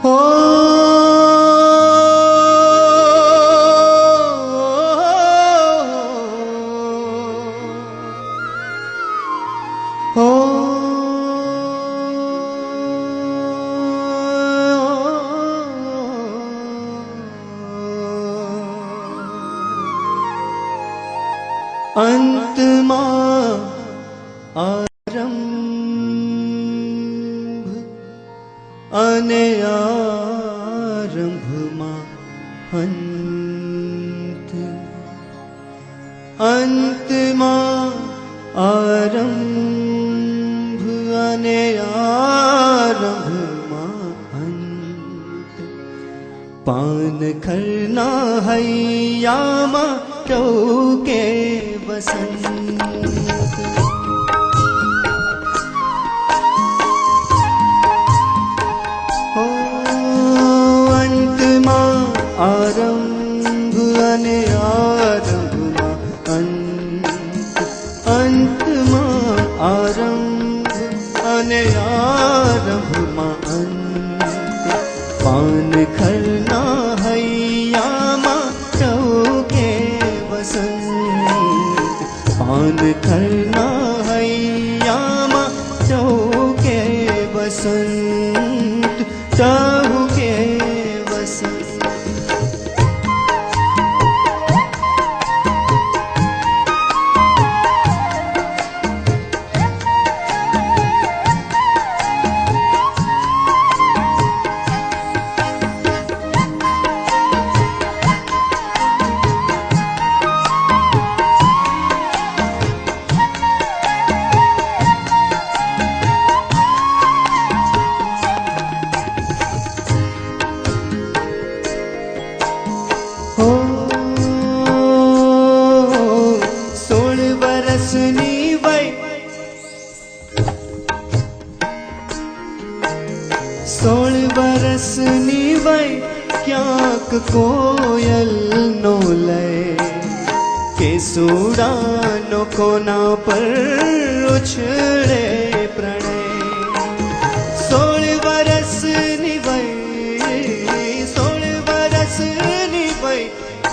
हो हो अंतमा आरंभ अने आरंभमा अंत अंतमा आरंभ अने आरंभमा अंत पानखरना हैयामा टोके वसंत हो अंतमा आरंभ अने आरंभमा अंत अंतमा आरंभ अने आरंभमा अंत पानखरना हैयामा टोके वसंत पानखरना हैयामा टोके वसंत टोके वसंत हो 16 वर्षनी वय 16 वर्षनी वय क्यांक कोयल नो लय केसुडानो कोना पर उछळे प्रणय 16 वर्षनी वय 16 वर्षनी वय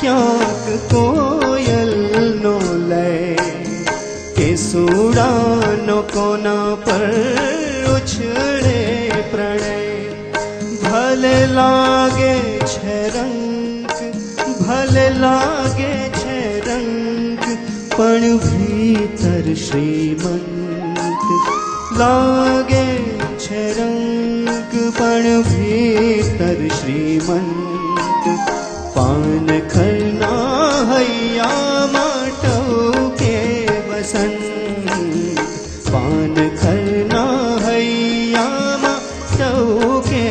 क्यांक कोयल नो लय केसुडानो कोना पर उछळे प्रणय भले लागे छे रंग भले लागे छे रंग पण भीतर श्रीमंत लागे छे रंग पण भीतर श्रीमंत पानखरना हैयामा टोके वसंत पानखरना हैयामा टोके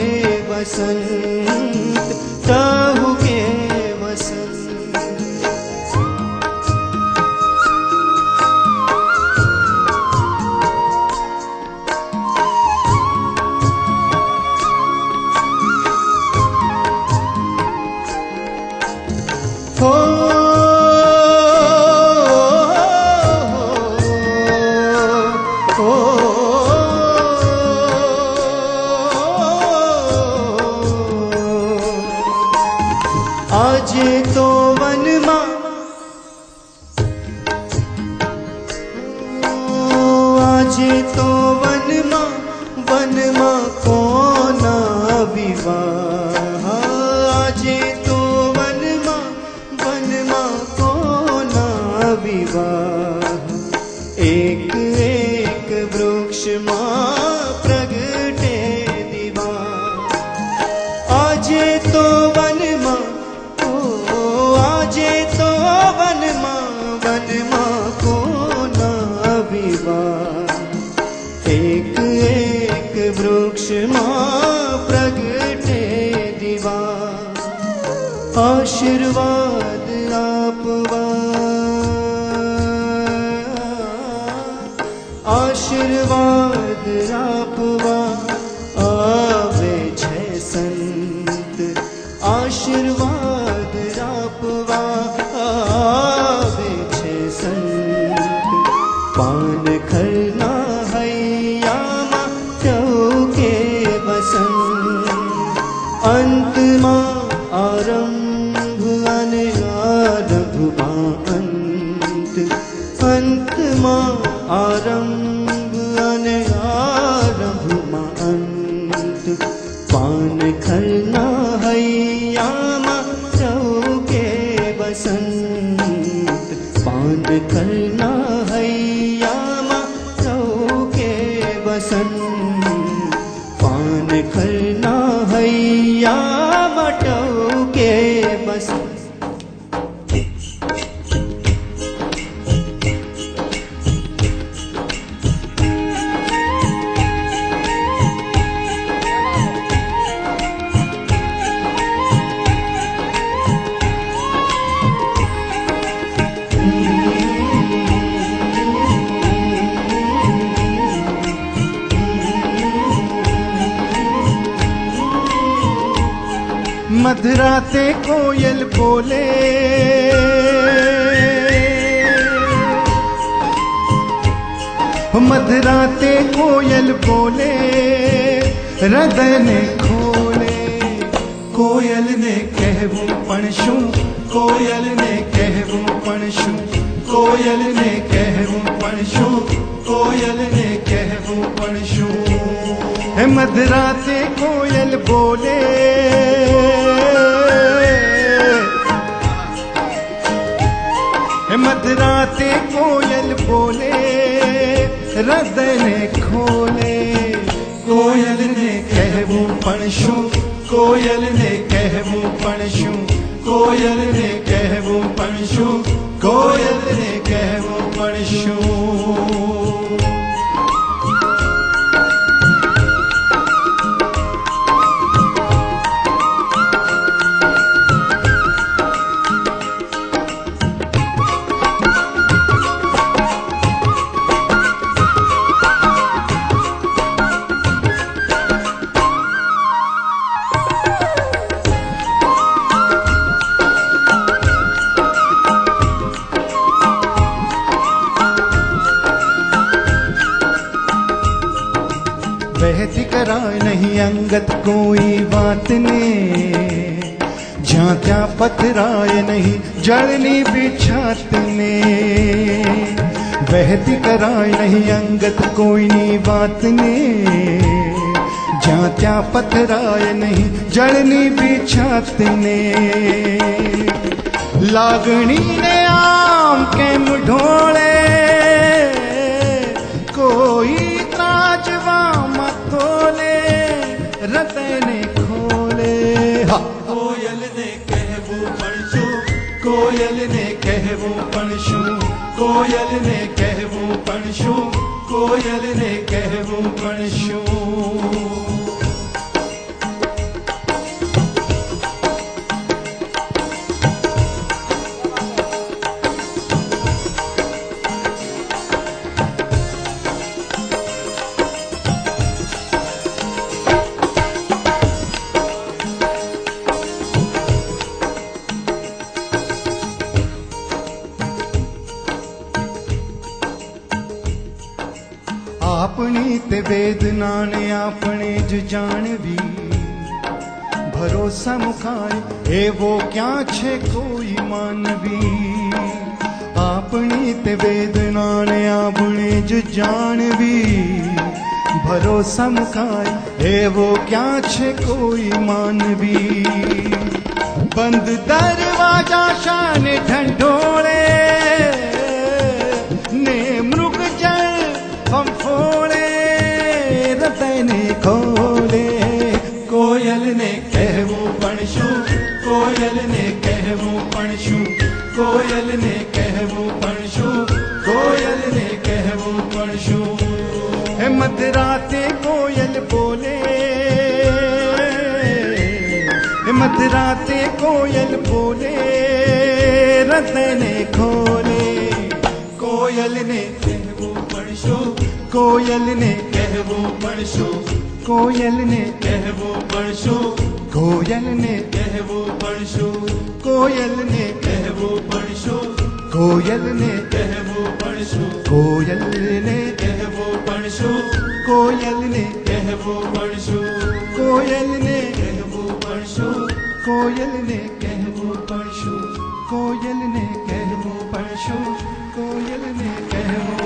वसंत टोके वसंत हो आजे तो वनमा आजे तो वनमा वनमा कोना विवाह आजे तो वनमा वनमा कोना विवाह एक एक वृक्ष मां प्रगटे दिवा आजे तो वनमा आजे तो वनमा वनमा कोना विवाह एक एक वृक्ष मां प्रगटे दिवा आशीर्वाद आपवा आशीर्वाद आपवा आवे छे संत आशीर्वाद आपवा आवे छे संत पानखरना हैयामा टोके वसंत અંતમાં આરંભ અને આરંભમાં અંત, અંતમાં આરંભ અને આરંભમાં અંત, પાનખરના હૈયામાં ચૌકે બસંત, પાનખરના હૈયામાં ચૌકે બસંત, પાનખરના હૈયામાં ચૌકે બસંત. मधराते कोयल बोले, मधराते कोयल बोले, हृदय ने खोले. कोयल ने कहવું પણ શું, કોયલ ને કહેવું પણ શું, કોયલ ને કહેવું પણ શું, કોયલ ને કહેવું પણ શું. હે મધરાતે કોયલ બોલે, मधराते कोयल बोले, हृदय ने खोले. कोयल ने कहવું પણ શું, કોયલ ને કહેવું પણ શું, કોયલ ને કહેવું પણ શું, કોયલ ને કહેવું પણ શું. बहती कराए नहीं अंगत कोई बात ने, जहाँ ત્યાં पथराए नहीं जड़नी बिछात ने. बहती कराए नहीं अंगत कोई बात ने, जहाँ ત્યાં पथराए नहीं जड़नी बिछात ने. लागणी ने आम केम ढोळे, कोई ताजवा मतोले, हृदय ने खोले. कोयल ने कहવું પણ શું, કોયલ ને કહેવું પણ શું, કોયલ ને કહેવું પણ શું, કોયલ ને કહેવું પણ શું. આપણી તે વેદનાને આપણે જ જાણવી, ભરોસા મુકાય એવો ક્યાં છે કોઈ માનવી. આપણી તે વેદનાને આપણે જ જાણવી, ભરોસા મુકાય એવો ક્યાં છે કોઈ માનવી. બંધ દરવાજા શાને ઢંઢોળે, ને મૃગજળ ફંફોળે, હૃદય ને ખોલે. કોયલ ને કહેવું પણ શું, કોયલ ને કહેવું પણ શું, કોયલ ને કહેવું પણ શું, કોયલ ને કહેવું પણ શું. હે મધરાતે કોયલ બોલે, હે મધરાતે કોયલ બોલે, હૃદય ને ખોલે. કોયલ ને કહેવું પણ શું, કોયલ ને કહેવું પણ શું, કોયલ ને કહેવું પણ શું, કોયલ ને કહેવું પણ શું, કોયલ ને કહેવું પણ શું, કોયલ ને કહેવું પણ શું, કોયલ ને કહેવું પણ શું, કોયલ ને કહેવું પણ શું, કોયલ ને કહેવું પણ કોયલ ને કહેવું પડશું, કોયલ ને કહેવું પડશું, કોયલ ને કહેવું